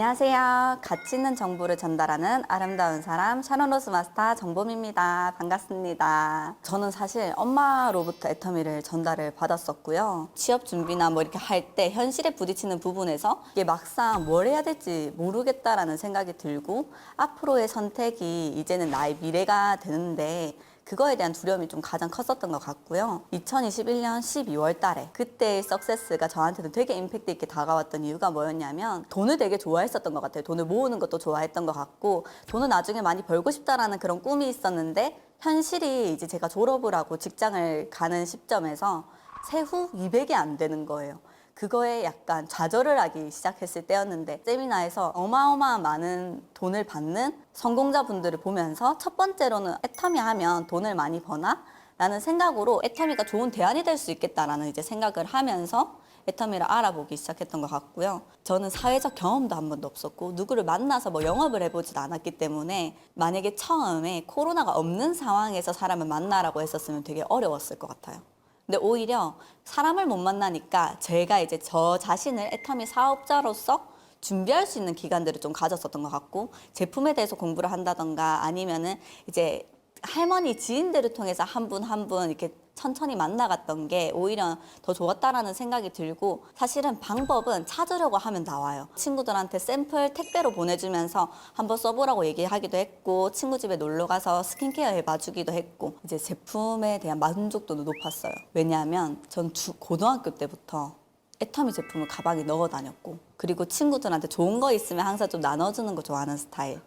안녕하세요. 가치 있는 정보를 전달하는 아름다운 사람 샤론로스 마스터 정범입니다. 반갑습니다. 저는 사실 엄마로부터 애터미를 전달을 받았었고요. 취업 준비나 뭐 이렇게 할 때 현실에 부딪히는 부분에서 이게 막상 뭘 해야 될지 모르겠다라는 생각이 들고 앞으로의 선택이 이제는 나의 미래가 되는데 그거에 대한 두려움이 좀 가장 컸었던 것 같고요. 2021년 12월 달에 그때의 석세스가 저한테도 되게 임팩트 있게 다가왔던 이유가 뭐였냐면 돈을 되게 좋아했었던 것 같아요. 돈을 모으는 것도 좋아했던 것 같고 돈을 나중에 많이 벌고 싶다라는 그런 꿈이 있었는데 현실이 이제 제가 졸업을 하고 직장을 가는 시점에서 세후 200이 안 되는 거예요. 그거에 약간 좌절을 하기 시작했을 때였는데 세미나에서 어마어마한 많은 돈을 받는 성공자분들을 보면서 첫 번째로는 애터미 하면 돈을 많이 버나? 라는 생각으로 애터미가 좋은 대안이 될 수 있겠다라는 이제 생각을 하면서 애터미를 알아보기 시작했던 것 같고요. 저는 사회적 경험도 한 번도 없었고 누구를 만나서 뭐 영업을 해보진 않았기 때문에 만약에 처음에 코로나가 없는 상황에서 사람을 만나라고 했었으면 되게 어려웠을 것 같아요. 근데 오히려 사람을 못 만나니까 제가 이제 저 자신을 애터미 사업자로서 준비할 수 있는 기간들을 좀 가졌었던 것 같고 제품에 대해서 공부를 한다던가 아니면은 이제 할머니 지인들을 통해서 한 분 한 분 이렇게 천천히 만나갔던 게 오히려 더 좋았다라는 생각이 들고 사실은 방법은 찾으려고 하면 나와요. 친구들한테 샘플 택배로 보내주면서 한번 써보라고 얘기하기도 했고 친구 집에 놀러 가서 스킨케어 해봐주기도 했고 이제 제품에 대한 만족도도 높았어요. 왜냐하면 전 고등학교 때부터 애터미 제품을 가방에 넣어 다녔고 그리고 친구들한테 좋은 거 있으면 항상 좀 나눠주는 거 좋아하는 스타일.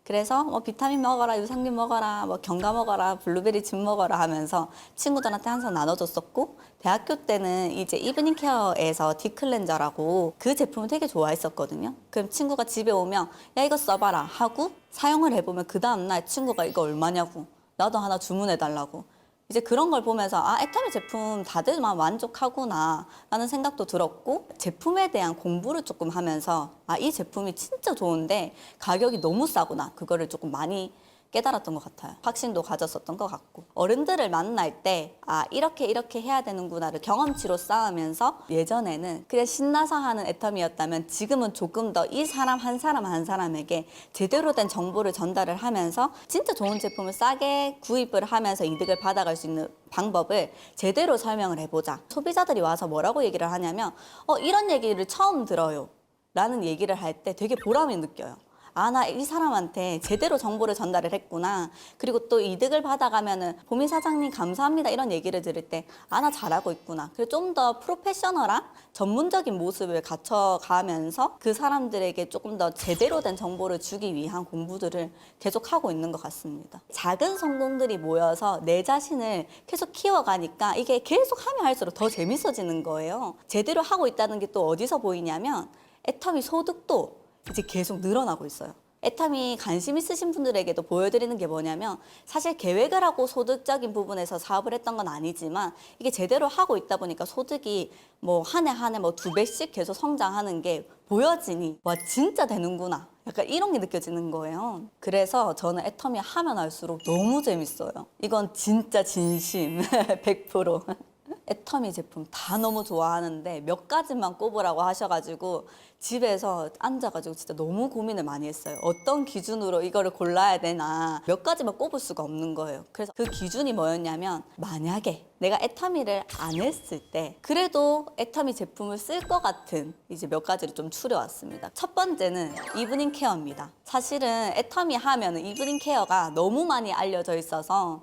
그래서 뭐 비타민 먹어라, 유산균 먹어라, 뭐 견과 먹어라, 블루베리 즙 먹어라 하면서 친구들한테 항상 나눠줬었고 대학교 때는 이제 이브닝 케어에서 딥클렌저라고 그 제품을 되게 좋아했었거든요. 그럼 친구가 집에 오면 야 이거 써봐라 하고 사용을 해보면 그 다음날 친구가 이거 얼마냐고 나도 하나 주문해달라고 이제 그런 걸 보면서 아 애터미 제품 다들 만족하구나 라는 생각도 들었고 제품에 대한 공부를 조금 하면서 아 이 제품이 진짜 좋은데 가격이 너무 싸구나 그거를 조금 많이 깨달았던 것 같아요. 확신도 가졌었던 것 같고 어른들을 만날 때 아 이렇게 해야 되는구나를 경험치로 쌓으면서 예전에는 그냥 신나서 하는 애터미였다면 지금은 조금 더 이 사람 한 사람에게 제대로 된 정보를 전달을 하면서 진짜 좋은 제품을 싸게 구입을 하면서 이득을 받아갈 수 있는 방법을 제대로 설명을 해보자. 소비자들이 와서 뭐라고 얘기를 하냐면 이런 얘기를 처음 들어요 라는 얘기를 할 때 되게 보람이 느껴요. 아, 나 이 사람한테 제대로 정보를 전달을 했구나. 그리고 또 이득을 받아가면은 보미 사장님 감사합니다 이런 얘기를 들을 때 아, 나 잘하고 있구나. 그리고 좀 더 프로페셔널한 전문적인 모습을 갖춰가면서 그 사람들에게 조금 더 제대로 된 정보를 주기 위한 공부들을 계속하고 있는 것 같습니다. 작은 성공들이 모여서 내 자신을 계속 키워가니까 이게 계속 하면 할수록 더 재밌어지는 거예요. 제대로 하고 있다는 게 또 어디서 보이냐면 애터미 소득도 이제 계속 늘어나고 있어요. 애터미 관심 있으신 분들에게도 보여드리는 게 뭐냐면 사실 계획을 하고 소득적인 부분에서 사업을 했던 건 아니지만 이게 제대로 하고 있다 보니까 소득이 뭐 한 해 뭐 2배씩 계속 성장하는 게 보여지니 와 진짜 되는구나 약간 이런 게 느껴지는 거예요. 그래서 저는 애터미 하면 할수록 너무 재밌어요. 이건 진짜 진심 100%. 애터미 제품 다 너무 좋아하는데 몇 가지만 꼽으라고 하셔가지고 집에서 앉아가지고 진짜 너무 고민을 많이 했어요. 어떤 기준으로 이거를 골라야 되나 몇 가지만 꼽을 수가 없는 거예요. 그래서 그 기준이 뭐였냐면 만약에 내가 애터미를 안 했을 때 그래도 애터미 제품을 쓸 것 같은 이제 몇 가지를 좀 추려왔습니다. 첫 번째는 이브닝 케어입니다. 사실은 애터미 하면은 이브닝 케어가 너무 많이 알려져 있어서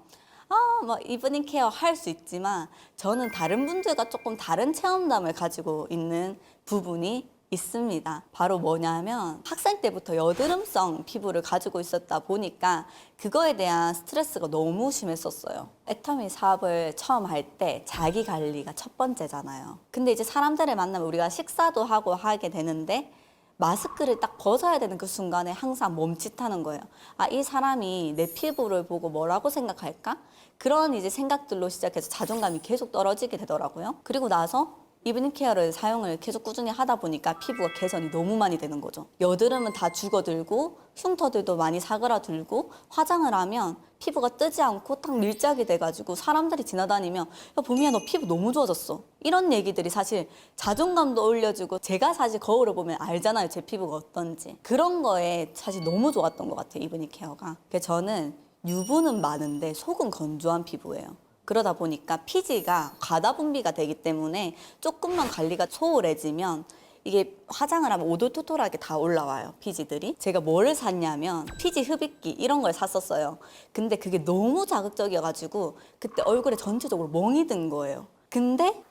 뭐 이브닝 케어 할 수 있지만 저는 다른 분들과 조금 다른 체험담을 가지고 있는 부분이 있습니다. 바로 뭐냐면 학생 때부터 여드름성 피부를 가지고 있었다 보니까 그거에 대한 스트레스가 너무 심했었어요. 애터미 사업을 처음 할 때 자기 관리가 첫 번째잖아요. 근데 이제 사람들을 만나면 우리가 식사도 하고 하게 되는데 마스크를 딱 벗어야 되는 그 순간에 항상 멈칫하는 거예요. 아, 이 사람이 내 피부를 보고 뭐라고 생각할까? 그런 이제 생각들로 시작해서 자존감이 계속 떨어지게 되더라고요. 그리고 나서 이브닝 케어를 사용을 계속 꾸준히 하다 보니까 피부가 개선이 너무 많이 되는 거죠. 여드름은 다 죽어들고 흉터들도 많이 사그라들고 화장을 하면 피부가 뜨지 않고 딱 밀착이 돼가지고 사람들이 지나다니면 야 봄이야 너 피부 너무 좋아졌어 이런 얘기들이 사실 자존감도 올려주고 제가 사실 거울을 보면 알잖아요 제 피부가 어떤지. 그런 거에 사실 너무 좋았던 것 같아요 이브닝 케어가. 그래서 저는 유분은 많은데 속은 건조한 피부예요. 그러다 보니까 피지가 과다 분비가 되기 때문에 조금만 관리가 소홀해지면 이게 화장을 하면 오돌토돌하게 다 올라와요 피지들이. 제가 뭐를 샀냐면 피지 흡입기 이런 걸 샀었어요. 근데 그게 너무 자극적이어가지고 그때 얼굴에 전체적으로 멍이 든 거예요. 근데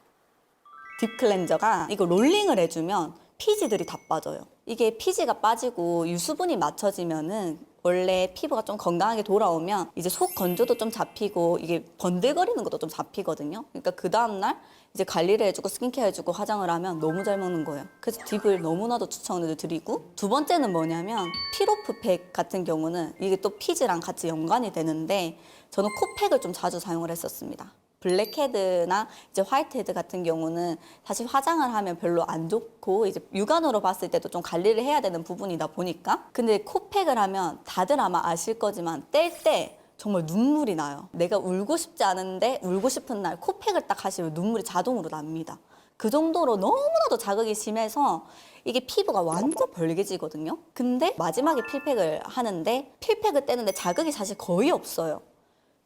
딥 클렌저가 이거 롤링을 해주면 피지들이 다 빠져요. 이게 피지가 빠지고 유수분이 맞춰지면은 원래 피부가 좀 건강하게 돌아오면 이제 속 건조도 좀 잡히고 이게 번들거리는 것도 좀 잡히거든요. 그러니까 그 다음날 이제 관리를 해주고 스킨케어 해주고 화장을 하면 너무 잘 먹는 거예요. 그래서 딥을 너무나도 추천을 드리고, 두 번째는 뭐냐면 피로프팩 같은 경우는 이게 또 피지랑 같이 연관이 되는데 저는 코팩을 좀 자주 사용을 했었습니다. 블랙헤드나 이제 화이트헤드 같은 경우는 사실 화장을 하면 별로 안 좋고 이제 육안으로 봤을 때도 좀 관리를 해야 되는 부분이다 보니까. 근데 코팩을 하면 다들 아마 아실 거지만 뗄 때 정말 눈물이 나요. 내가 울고 싶지 않은데 울고 싶은 날 코팩을 딱 하시면 눈물이 자동으로 납니다. 그 정도로 너무나도 자극이 심해서 이게 피부가 완전 벌개지거든요. 근데 마지막에 필팩을 하는데 필팩을 떼는데 자극이 사실 거의 없어요.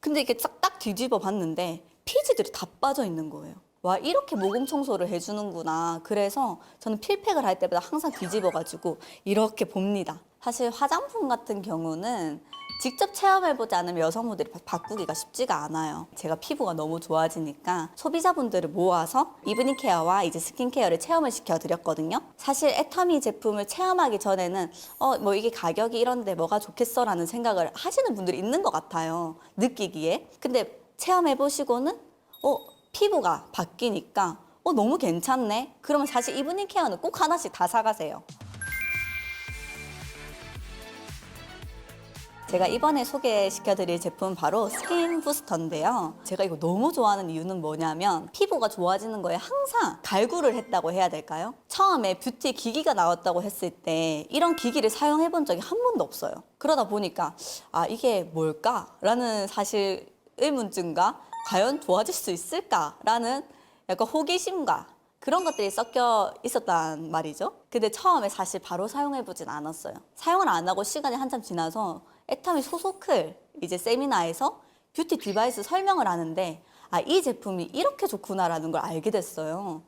근데 이게 딱 뒤집어 봤는데 피지들이 다 빠져 있는 거예요. 와, 이렇게 모공 청소를 해주는구나. 그래서 저는 필팩을 할 때마다 항상 뒤집어가지고 이렇게 봅니다. 사실 화장품 같은 경우는 직접 체험해보지 않으면 여성분들이 바꾸기가 쉽지가 않아요. 제가 피부가 너무 좋아지니까 소비자분들을 모아서 이브닝 케어와 이제 스킨케어를 체험을 시켜드렸거든요. 사실 애터미 제품을 체험하기 전에는 뭐 이게 가격이 이런데 뭐가 좋겠어 라는 생각을 하시는 분들이 있는 것 같아요. 느끼기에. 근데 체험해보시고는 피부가 바뀌니까 너무 괜찮네. 그러면 사실 이브닝 케어는 꼭 하나씩 다 사가세요. 제가 이번에 소개시켜드릴 제품은 바로 스킨 부스터인데요. 제가 이거 너무 좋아하는 이유는 뭐냐면 피부가 좋아지는 거에 항상 갈구를 했다고 해야 될까요? 처음에 뷰티 기기가 나왔다고 했을 때 이런 기기를 사용해 본 적이 한 번도 없어요. 그러다 보니까 이게 뭘까? 라는 사실 의문증과 과연 좋아질 수 있을까? 라는 약간 호기심과 그런 것들이 섞여 있었단 말이죠. 근데 처음에 사실 바로 사용해보진 않았어요. 사용을 안 하고 시간이 한참 지나서 애터미 소속클 이제 세미나에서 뷰티 디바이스 설명을 하는데 이 제품이 이렇게 좋구나라는 걸 알게 됐어요.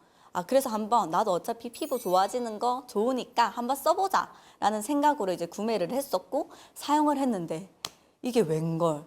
그래서 한번 나도 어차피 피부 좋아지는 거 좋으니까 한번 써보자 라는 생각으로 이제 구매를 했었고 사용을 했는데 이게 웬걸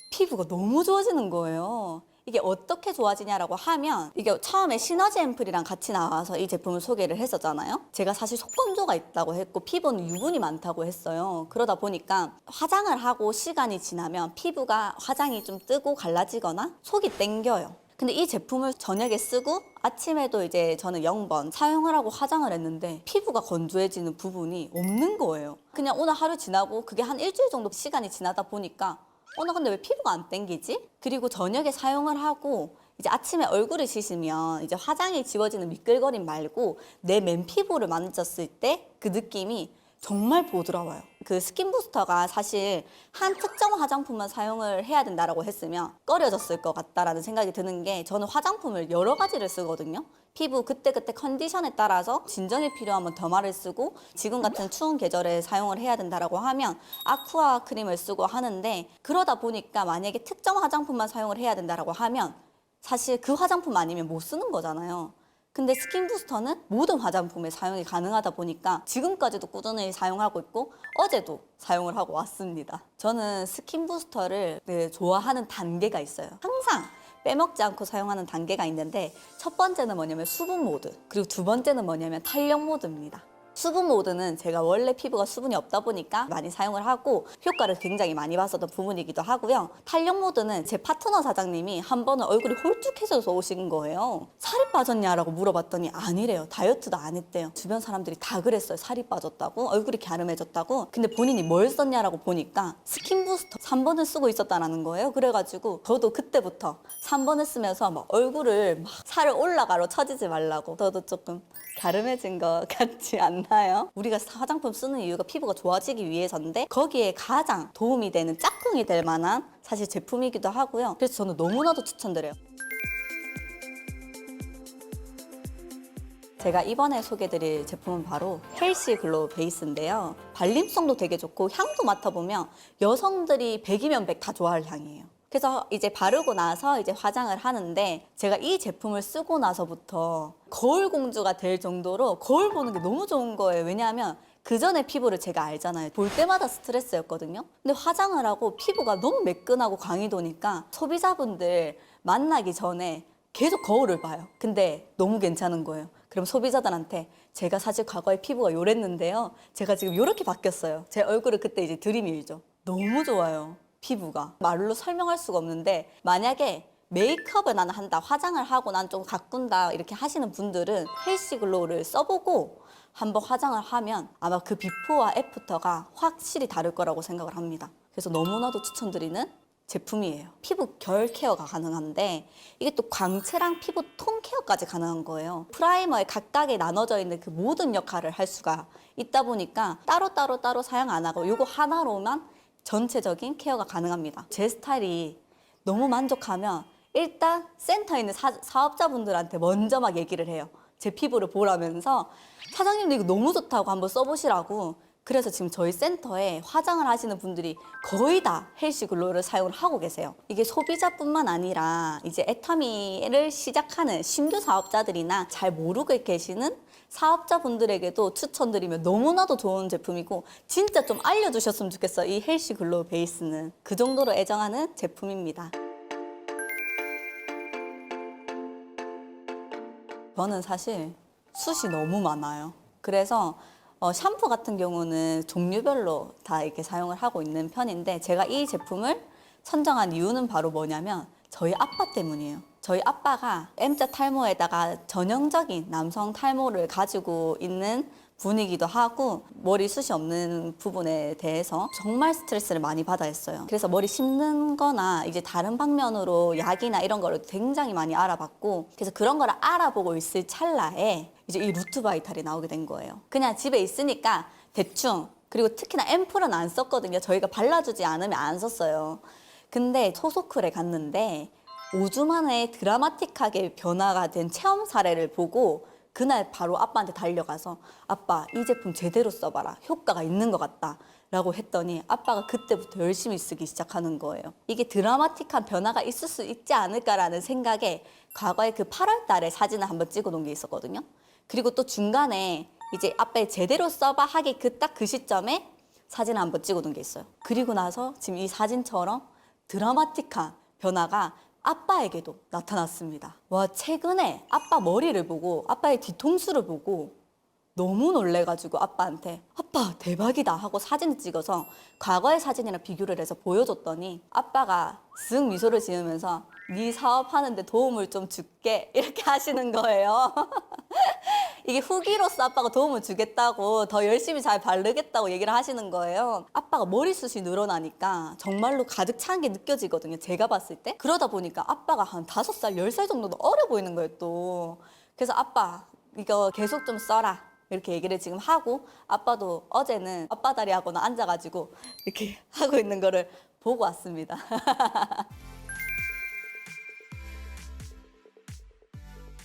피부가 너무 좋아지는 거예요. 이게 어떻게 좋아지냐라고 하면 이게 처음에 시너지 앰플이랑 같이 나와서 이 제품을 소개를 했었잖아요. 제가 사실 속건조가 있다고 했고 피부는 유분이 많다고 했어요. 그러다 보니까 화장을 하고 시간이 지나면 피부가 화장이 좀 뜨고 갈라지거나 속이 땡겨요. 근데 이 제품을 저녁에 쓰고 아침에도 이제 저는 0번 사용을 하고 화장을 했는데 피부가 건조해지는 부분이 없는 거예요. 그냥 오늘 하루 지나고 그게 한 일주일 정도 시간이 지나다 보니까 나 근데 왜 피부가 안 땡기지? 그리고 저녁에 사용을 하고 이제 아침에 얼굴을 씻으면 이제 화장이 지워지는 미끌거림 말고 내 맨피부를 만졌을 때 그 느낌이 정말 부드러워요. 그 스킨 부스터가 사실 한 특정 화장품만 사용을 해야 된다라고 했으면 꺼려졌을 것 같다라는 생각이 드는 게 저는 화장품을 여러 가지를 쓰거든요. 피부 그때그때 컨디션에 따라서 진정이 필요하면 더마를 쓰고 지금 같은 추운 계절에 사용을 해야 된다라고 하면 아쿠아 크림을 쓰고 하는데 그러다 보니까 만약에 특정 화장품만 사용을 해야 된다라고 하면 사실 그 화장품 아니면 못 쓰는 거잖아요. 근데 스킨 부스터는 모든 화장품에 사용이 가능하다 보니까 지금까지도 꾸준히 사용하고 있고 어제도 사용을 하고 왔습니다. 저는 스킨 부스터를 좋아하는 단계가 있어요. 항상 빼먹지 않고 사용하는 단계가 있는데 첫 번째는 뭐냐면 수분 모드, 그리고 두 번째는 뭐냐면 탄력 모드입니다. 수분 모드는 제가 원래 피부가 수분이 없다 보니까 많이 사용을 하고 효과를 굉장히 많이 봤었던 부분이기도 하고요. 탄력 모드는 제 파트너 사장님이 한 번은 얼굴이 홀쭉해져서 오신 거예요. 살이 빠졌냐라고 물어봤더니 아니래요. 다이어트도 안 했대요. 주변 사람들이 다 그랬어요. 살이 빠졌다고, 얼굴이 갸름해졌다고. 근데 본인이 뭘 썼냐라고 보니까 스킨 부스터 3번을 쓰고 있었다는 거예요. 그래가지고 저도 그때부터 3번을 쓰면서 막 얼굴을 막 살을 올라가로 처지지 말라고. 저도 조금 갸름해진 것 같지 않나요? 우리가 화장품 쓰는 이유가 피부가 좋아지기 위해서인데 거기에 가장 도움이 되는 짝꿍이 될 만한 사실 제품이기도 하고요. 그래서 저는 너무나도 추천드려요. 제가 이번에 소개해드릴 제품은 바로 헬시 글로우 베이스인데요. 발림성도 되게 좋고 향도 맡아보면 여성들이 100이면 100 다 좋아할 향이에요. 그래서 이제 바르고 나서 이제 화장을 하는데 제가 이 제품을 쓰고 나서부터 거울 공주가 될 정도로 거울 보는 게 너무 좋은 거예요. 왜냐하면 그 전에 피부를 제가 알잖아요. 볼 때마다 스트레스였거든요. 근데 화장을 하고 피부가 너무 매끈하고 광이 도니까 소비자분들 만나기 전에 계속 거울을 봐요. 근데 너무 괜찮은 거예요. 그럼 소비자들한테 제가 사실 과거에 피부가 요랬는데요. 제가 지금 요렇게 바뀌었어요. 제 얼굴을 그때 이제 들이밀죠. 너무 좋아요. 피부가. 말로 설명할 수가 없는데 만약에 메이크업을 나는 한다, 화장을 하고 난 좀 가꾼다 이렇게 하시는 분들은 헬시 글로우를 써보고 한번 화장을 하면 아마 그 비포와 애프터가 확실히 다를 거라고 생각을 합니다. 그래서 너무나도 추천드리는 제품이에요. 피부 결 케어가 가능한데 이게 또 광채랑 피부 톤 케어까지 가능한 거예요. 프라이머에 각각에 나눠져 있는 그 모든 역할을 할 수가 있다 보니까 따로 사용 안 하고 이거 하나로만 전체적인 케어가 가능합니다. 제 스타일이 너무 만족하면 일단 센터에 있는 사업자분들한테 먼저 막 얘기를 해요. 제 피부를 보라면서 사장님도 이거 너무 좋다고 한번 써보시라고. 그래서 지금 저희 센터에 화장을 하시는 분들이 거의 다 헬시 글로우를 사용을 하고 계세요. 이게 소비자뿐만 아니라 이제 애터미를 시작하는 신규 사업자들이나 잘 모르고 계시는 사업자분들에게도 추천드리면 너무나도 좋은 제품이고 진짜 좀 알려주셨으면 좋겠어요. 이 헬시 글로우 베이스는 그 정도로 애정하는 제품입니다. 저는 사실 숱이 너무 많아요. 그래서 샴푸 같은 경우는 종류별로 다 이렇게 사용을 하고 있는 편인데 제가 이 제품을 선정한 이유는 바로 뭐냐면 저희 아빠 때문이에요. 저희 아빠가 M자 탈모에다가 전형적인 남성 탈모를 가지고 있는 분이기도 하고 머리 숱이 없는 부분에 대해서 정말 스트레스를 많이 받아 했어요. 그래서 머리 심는 거나 이제 다른 방면으로 약이나 이런 거를 굉장히 많이 알아봤고 그래서 그런 거를 알아보고 있을 찰나에 이제 이 루트 바이탈이 나오게 된 거예요. 그냥 집에 있으니까 대충 그리고 특히나 앰플은 안 썼거든요. 저희가 발라주지 않으면 안 썼어요. 근데 소소클에 갔는데 5주 만에 드라마틱하게 변화가 된 체험 사례를 보고 그날 바로 아빠한테 달려가서 아빠 이 제품 제대로 써봐라. 효과가 있는 것 같다. 라고 했더니 아빠가 그때부터 열심히 쓰기 시작하는 거예요. 이게 드라마틱한 변화가 있을 수 있지 않을까라는 생각에 과거에 그 8월 달에 사진을 한번 찍어 놓은 게 있었거든요. 그리고 또 중간에 이제 아빠 제대로 써봐 하기 딱 그 시점에 사진을 한번 찍어 놓은 게 있어요. 그리고 나서 지금 이 사진처럼 드라마틱한 변화가 아빠에게도 나타났습니다. 와, 최근에 아빠 머리를 보고 아빠의 뒤통수를 보고 너무 놀래가지고 아빠한테 아빠 대박이다 하고 사진을 찍어서 과거의 사진이랑 비교를 해서 보여줬더니 아빠가 쓱 미소를 지으면서 네 사업하는데 도움을 좀 줄게 이렇게 하시는 거예요. 이게 후기로서 아빠가 도움을 주겠다고 더 열심히 잘 바르겠다고 얘기를 하시는 거예요. 아빠가 머리숱이 늘어나니까 정말로 가득 찬 게 느껴지거든요. 제가 봤을 때. 그러다 보니까 아빠가 한 5살, 10살 정도도 어려 보이는 거예요 또. 그래서 아빠 이거 계속 좀 써라. 이렇게 얘기를 지금 하고 아빠도 어제는 아빠 다리 하고는 앉아가지고 이렇게 하고 있는 거를 보고 왔습니다.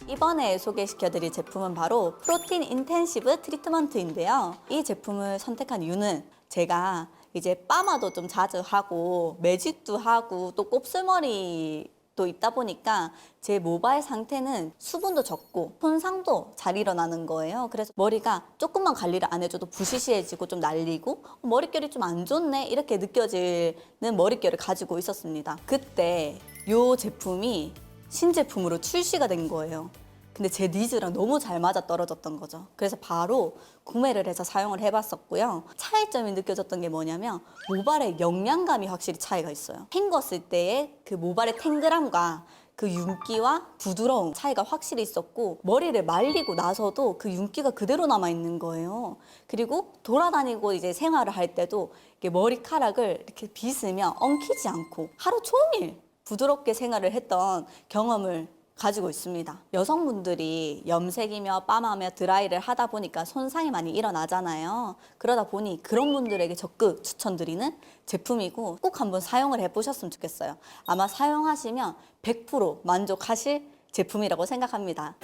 이번에 소개시켜드릴 제품은 바로 프로틴 인텐시브 트리트먼트인데요. 이 제품을 선택한 이유는 제가 이제 파마도 좀 자주 하고 매직도 하고 또 곱슬머리도 있다 보니까 제 모발 상태는 수분도 적고 손상도 잘 일어나는 거예요. 그래서 머리가 조금만 관리를 안 해줘도 부시시해지고 좀 날리고 머릿결이 좀 안 좋네 이렇게 느껴지는 머릿결을 가지고 있었습니다. 그때 이 제품이 신제품으로 출시가 된 거예요. 근데 제 니즈랑 너무 잘 맞아떨어졌던 거죠. 그래서 바로 구매를 해서 사용을 해봤었고요. 차이점이 느껴졌던 게 뭐냐면 모발의 영양감이 확실히 차이가 있어요. 헹궜을 때의 그 모발의 탱글함과 그 윤기와 부드러움 차이가 확실히 있었고, 머리를 말리고 나서도 그 윤기가 그대로 남아있는 거예요. 그리고 돌아다니고 이제 생활을 할 때도 이렇게 머리카락을 이렇게 빗으면 엉키지 않고 하루 종일 부드럽게 생활을 했던 경험을 가지고 있습니다. 여성분들이 염색이며 빠마며 드라이를 하다 보니까 손상이 많이 일어나잖아요. 그러다 보니 그런 분들에게 적극 추천드리는 제품이고, 꼭 한번 사용을 해보셨으면 좋겠어요. 아마 사용하시면 100% 만족하실 제품이라고 생각합니다.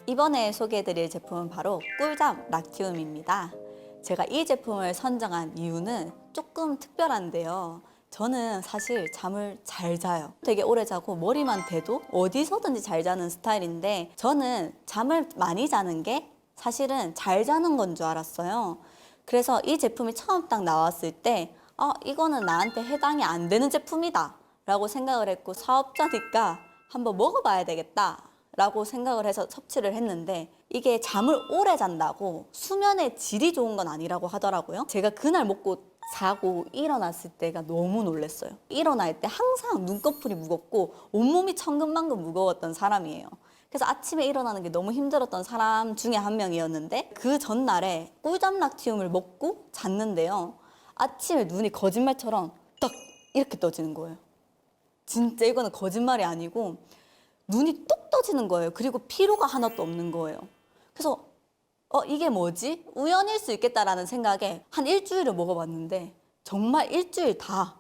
이번에 소개해드릴 제품은 바로 꿀잠 락티움입니다. 제가 이 제품을 선정한 이유는 조금 특별한데요. 저는 사실 잠을 잘 자요. 되게 오래 자고 머리만 대도 어디서든지 잘 자는 스타일인데, 저는 잠을 많이 자는 게 사실은 잘 자는 건 줄 알았어요. 그래서 이 제품이 처음 딱 나왔을 때 이거는 나한테 해당이 안 되는 제품이다 라고 생각을 했고, 사업자니까 한번 먹어봐야 되겠다 라고 생각을 해서 섭취를 했는데, 이게 잠을 오래 잔다고 수면의 질이 좋은 건 아니라고 하더라고요. 제가 그날 먹고 자고 일어났을 때가 너무 놀랐어요. 일어날 때 항상 눈꺼풀이 무겁고 온몸이 천근만근 무거웠던 사람이에요. 그래서 아침에 일어나는 게 너무 힘들었던 사람 중에 한 명이었는데, 그 전날에 꿀잠 락티움을 먹고 잤는데요. 아침에 눈이 거짓말처럼 딱 이렇게 떠지는 거예요. 진짜 이거는 거짓말이 아니고 눈이 뚝 떠지는 거예요. 그리고 피로가 하나도 없는 거예요. 그래서 이게 뭐지? 우연일 수 있겠다라는 생각에 한 일주일을 먹어봤는데, 정말 일주일 다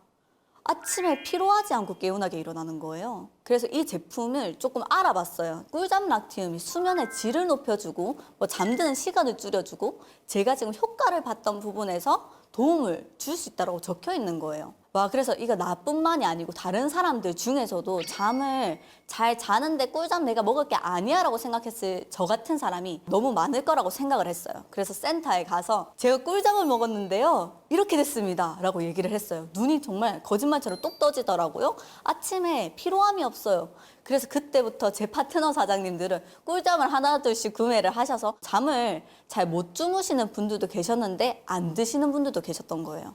아침에 피로하지 않고 개운하게 일어나는 거예요. 그래서 이 제품을 조금 알아봤어요. 꿀잠 락티움이 수면의 질을 높여주고 잠드는 시간을 줄여주고, 제가 지금 효과를 봤던 부분에서 도움을 줄 수 있다고 적혀 있는 거예요. 그래서 이거 나뿐만이 아니고 다른 사람들 중에서도 잠을 잘 자는데 꿀잠 내가 먹을 게 아니야 라고 생각했을 저 같은 사람이 너무 많을 거라고 생각을 했어요. 그래서 센터에 가서 제가 꿀잠을 먹었는데요, 이렇게 됐습니다 라고 얘기를 했어요. 눈이 정말 거짓말처럼 똑 떠지더라고요. 아침에 피로함이 없어요. 그래서 그때부터 제 파트너 사장님들은 꿀잠을 하나둘씩 구매를 하셔서 잠을 잘 못 주무시는 분들도 계셨는데 안 드시는 분들도 계셨던 거예요.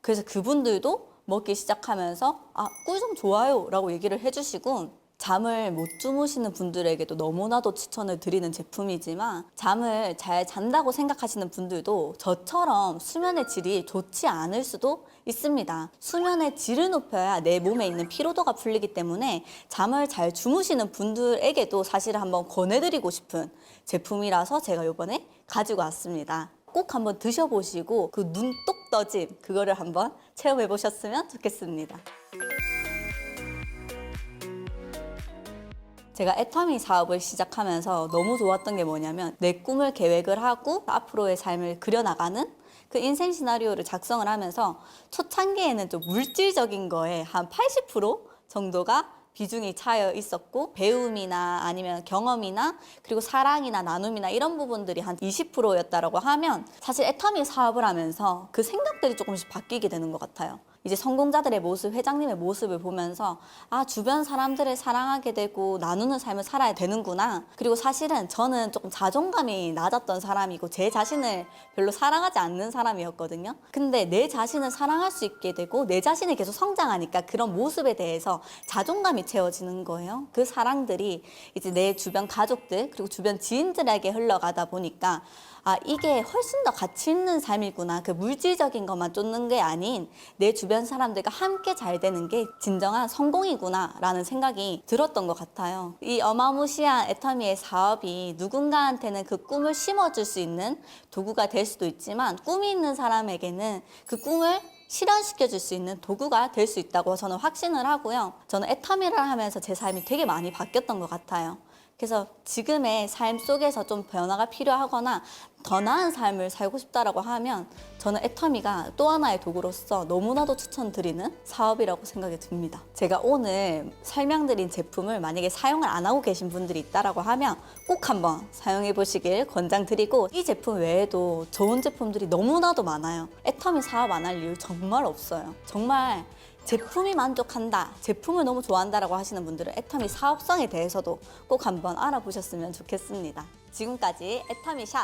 그래서 그분들도 먹기 시작하면서 꿀잠 좋아요 라고 얘기를 해주시고, 잠을 못 주무시는 분들에게도 너무나도 추천을 드리는 제품이지만, 잠을 잘 잔다고 생각하시는 분들도 저처럼 수면의 질이 좋지 않을 수도 있습니다. 수면의 질을 높여야 내 몸에 있는 피로도가 풀리기 때문에 잠을 잘 주무시는 분들에게도 사실 한번 권해드리고 싶은 제품이라서 제가 이번에 가지고 왔습니다. 꼭 한번 드셔보시고 그 눈 똑 떠짐 그거를 한번 체험해 보셨으면 좋겠습니다. 제가 애터미 사업을 시작하면서 너무 좋았던 게 뭐냐면, 내 꿈을 계획을 하고 앞으로의 삶을 그려나가는 그 인생 시나리오를 작성을 하면서, 초창기에는 좀 물질적인 거에 한 80% 정도가 비중이 차여 있었고, 배움이나 아니면 경험이나 그리고 사랑이나 나눔이나 이런 부분들이 한 20%였다라고 하면, 사실 애터미 사업을 하면서 그 생각들이 조금씩 바뀌게 되는 것 같아요. 이제 성공자들의 모습, 회장님의 모습을 보면서 주변 사람들을 사랑하게 되고 나누는 삶을 살아야 되는구나. 그리고 사실은 저는 조금 자존감이 낮았던 사람이고 제 자신을 별로 사랑하지 않는 사람이었거든요. 근데 내 자신을 사랑할 수 있게 되고 내 자신이 계속 성장하니까 그런 모습에 대해서 자존감이 채워지는 거예요. 그 사랑들이 이제 내 주변 가족들 그리고 주변 지인들에게 흘러가다 보니까 이게 훨씬 더 가치 있는 삶이구나. 그 물질적인 것만 쫓는 게 아닌 내 주변 사람들과 함께 잘 되는 게 진정한 성공이구나 라는 생각이 들었던 것 같아요. 이 어마무시한 애터미의 사업이 누군가한테는 그 꿈을 심어줄 수 있는 도구가 될 수도 있지만, 꿈이 있는 사람에게는 그 꿈을 실현시켜줄 수 있는 도구가 될 수 있다고 저는 확신을 하고요. 저는 애터미를 하면서 제 삶이 되게 많이 바뀌었던 것 같아요. 그래서 지금의 삶 속에서 좀 변화가 필요하거나 더 나은 삶을 살고 싶다라고 하면 저는 애터미가 또 하나의 도구로서 너무나도 추천드리는 사업이라고 생각이 듭니다. 제가 오늘 설명드린 제품을 만약에 사용을 안 하고 계신 분들이 있다라고 하면 꼭 한번 사용해 보시길 권장드리고, 이 제품 외에도 좋은 제품들이 너무나도 많아요. 애터미 사업 안 할 이유 정말 없어요. 정말 제품이 만족한다, 제품을 너무 좋아한다라고 하시는 분들은 애터미 사업성에 대해서도 꼭 한번 알아보셨으면 좋겠습니다. 지금까지 애터미 샵